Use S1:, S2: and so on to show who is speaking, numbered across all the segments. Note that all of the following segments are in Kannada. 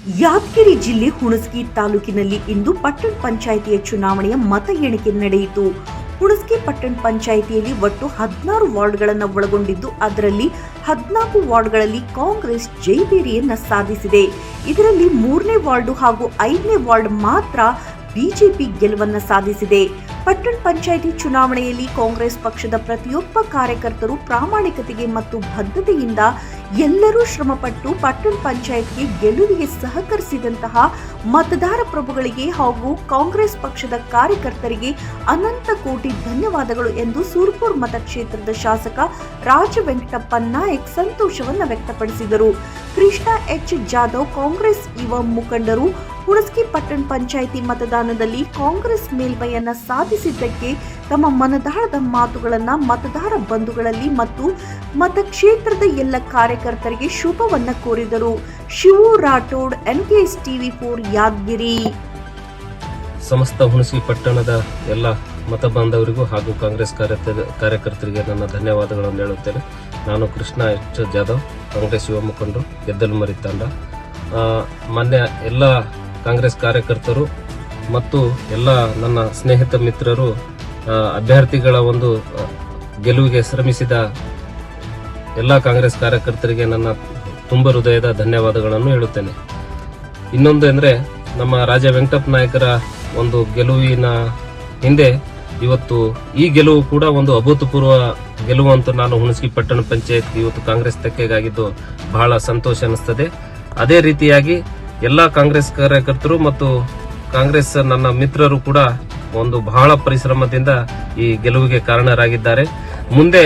S1: ಯಾದಗಿರಿ ಜಿಲ್ಲೆ ಹುಣಸಗಿ ತಾಲೂಕಿನಲ್ಲಿ ಇಂದು ಪಟ್ಟಣ ಪಂಚಾಯಿತಿಯ ಚುನಾವಣೆಯ ಮತ ಎಣಿಕೆ ನಡೆಯಿತು. ಹುಣಸಗಿ ಪಟ್ಟಣ ಪಂಚಾಯಿತಿಯಲ್ಲಿ ಒಟ್ಟು 16 ವಾರ್ಡ್ಗಳನ್ನು ಒಳಗೊಂಡಿದ್ದು, ಅದರಲ್ಲಿ 14 ವಾರ್ಡ್ಗಳಲ್ಲಿ ಕಾಂಗ್ರೆಸ್ ಜಯಭೇರಿಯನ್ನ ಸಾಧಿಸಿದೆ. ಇದರಲ್ಲಿ 3ನೇ ವಾರ್ಡ್ ಹಾಗೂ 5ನೇ ವಾರ್ಡ್ ಮಾತ್ರ ಬಿಜೆಪಿ ಗೆಲುವನ್ನ ಸಾಧಿಸಿದೆ. ಪಟ್ಟಣ ಪಂಚಾಯಿತಿ ಚುನಾವಣೆಯಲ್ಲಿ ಕಾಂಗ್ರೆಸ್ ಪಕ್ಷದ ಪ್ರತಿಯೊಬ್ಬ ಕಾರ್ಯಕರ್ತರು ಪ್ರಾಮಾಣಿಕತೆಗೆ ಮತ್ತು ಬದ್ಧತೆಯಿಂದ ಎಲ್ಲರೂ ಶ್ರಮಪಟ್ಟು ಪಟ್ಟಣ ಪಂಚಾಯತ್ಗೆ ಗೆಲುವಿಗೆ ಸಹಕರಿಸಿದಂತಹ ಮತದಾರ ಪ್ರಭುಗಳಿಗೆ ಹಾಗೂ ಕಾಂಗ್ರೆಸ್ ಪಕ್ಷದ ಕಾರ್ಯಕರ್ತರಿಗೆ ಅನಂತ ಕೋಟಿ ಧನ್ಯವಾದಗಳು ಎಂದು ಸೂರ್ಪುರ್ ಮತಕ್ಷೇತ್ರದ ಶಾಸಕ ರಾಜ ವೆಂಕಟಪ್ಪ ನಾಯಕ್ ಸಂತೋಷವನ್ನು ವ್ಯಕ್ತಪಡಿಸಿದರು. ಕೃಷ್ಣ ಎಚ್ ಜಾಧವ್ ಕಾಂಗ್ರೆಸ್ ಯುವ ಮುಖಂಡರು ಹುಣಸಗಿ ಪಟ್ಟಣ ಪಂಚಾಯಿತಿ ಮತದಾನದಲ್ಲಿ ಕಾಂಗ್ರೆಸ್ ಮೇಲ್ಮೈಯನ್ನ ಸಾಧಿಸಿದ್ದಕ್ಕೆ ತಮ್ಮ ಮನದಾಳದ ಮಾತುಗಳನ್ನ ಮತದಾರ ಬಂಧುಗಳಲ್ಲಿ ಮತ್ತು ಮತಕ್ಷೇತ್ರದ ಎಲ್ಲ ಕಾರ್ಯಕರ್ತರಿಗೆ ಶುಭವನ್ನ ಕೋರಿದರು. Shivu Rathod, NKS TV4 Yadgir.
S2: ಸಮಸ್ತ ಹುಣಸಗಿ ಪಟ್ಟಣದ ಎಲ್ಲ ಮತ ಬಾಂಧವರಿಗೂ ಹಾಗೂ ಕಾಂಗ್ರೆಸ್ ಕಾರ್ಯಕರ್ತರಿಗೆ ನನ್ನ ಧನ್ಯವಾದಗಳನ್ನು ಹೇಳುತ್ತೇನೆ. ನಾನು ಕೃಷ್ಣ ಎಚ್ ಜಾಧವ್, ಕಾಂಗ್ರೆಸ್ ಯುವ ಮುಖಂಡರು, ಗೆದ್ದಲಮರಿ ತಂಡ. ಮಾನ್ಯ ಎಲ್ಲ ಕಾಂಗ್ರೆಸ್ ಕಾರ್ಯಕರ್ತರು ಮತ್ತು ಎಲ್ಲ ನನ್ನ ಸ್ನೇಹಿತ ಮಿತ್ರರು ಅಭ್ಯರ್ಥಿಗಳ ಒಂದು ಗೆಲುವಿಗೆ ಶ್ರಮಿಸಿದ ಎಲ್ಲ ಕಾಂಗ್ರೆಸ್ ಕಾರ್ಯಕರ್ತರಿಗೆ ನನ್ನ ತುಂಬ ಹೃದಯದ ಧನ್ಯವಾದಗಳನ್ನು ಹೇಳುತ್ತೇನೆ. ಇನ್ನೊಂದು ಅಂದರೆ ನಮ್ಮ ರಾಜ ವೆಂಕಟಪ್ಪ ನಾಯಕರ ಒಂದು ಗೆಲುವಿನ ಹಿಂದೆ ಇವತ್ತು ಈ ಗೆಲುವು ಕೂಡ ಒಂದು ಅಭೂತಪೂರ್ವ ಗೆಲುವು ಅಂತ ನಾನು ಹುಣಸಗಿ ಪಟ್ಟಣ ಪಂಚಾಯತ್ಗೆ ಇವತ್ತು ಕಾಂಗ್ರೆಸ್ ತೆಕ್ಕೆಗಾಗಿದ್ದು ಬಹಳ ಸಂತೋಷ ಅನಿಸ್ತದೆ. ಅದೇ ರೀತಿಯಾಗಿ ಎಲ್ಲ ಕಾಂಗ್ರೆಸ್ ಕಾರ್ಯಕರ್ತರು ಮತ್ತು ಕಾಂಗ್ರೆಸ್ ನನ್ನ ಮಿತ್ರರು ಕೂಡ ಒಂದು ಬಹಳ ಪರಿಶ್ರಮದಿಂದ ಈ ಗೆಲುವಿಗೆ ಕಾರಣರಾಗಿದ್ದಾರೆ. ಮುಂದೆ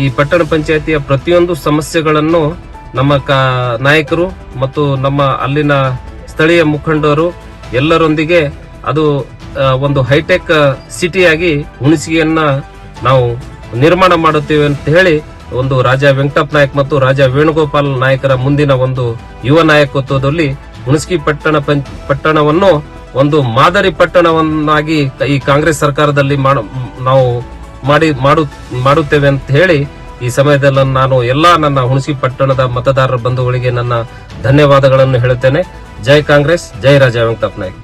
S2: ಈ ಪಟ್ಟಣ ಪಂಚಾಯತಿಯ ಪ್ರತಿಯೊಂದು ಸಮಸ್ಯೆಗಳನ್ನು ನಮ್ಮ ನಾಯಕರು ಮತ್ತು ನಮ್ಮ ಅಲ್ಲಿನ ಸ್ಥಳೀಯ ಮುಖಂಡರು ಎಲ್ಲರೊಂದಿಗೆ ಅದು ಒಂದು ಹೈಟೆಕ್ ಸಿಟಿಯಾಗಿ ಹುಣಸಗಿಯನ್ನ ನಾವು ನಿರ್ಮಾಣ ಮಾಡುತ್ತೇವೆ ಅಂತ ಹೇಳಿ ಒಂದು ರಾಜ ವೆಂಕಟಪ್ಪ ನಾಯಕ್ ಮತ್ತು ರಾಜ ವೇಣುಗೋಪಾಲ್ ನಾಯಕರ ಮುಂದಿನ ಒಂದು ಯುವ ನಾಯಕತ್ವದಲ್ಲಿ ಹುಣಸಗಿ ಪಟ್ಟಣವನ್ನು ಒಂದು ಮಾದರಿ ಪಟ್ಟಣವನ್ನಾಗಿ ಈ ಕಾಂಗ್ರೆಸ್ ಸರ್ಕಾರದಲ್ಲಿ ನಾವು ಮಾಡುತ್ತೇವೆ ಅಂತ ಹೇಳಿ ಈ ಸಮಯದಲ್ಲಿ ನಾನು ಎಲ್ಲಾ ನನ್ನ ಹುಣಸಗಿ ಪಟ್ಟಣದ ಮತದಾರರ ಬಂಧುಗಳಿಗೆ ನನ್ನ ಧನ್ಯವಾದಗಳನ್ನು ಹೇಳುತ್ತೇನೆ. ಜೈ ಕಾಂಗ್ರೆಸ್, ಜೈ ರಾಜ ವೆಂಕಟಪ್ಪ ನಾಯಕ್.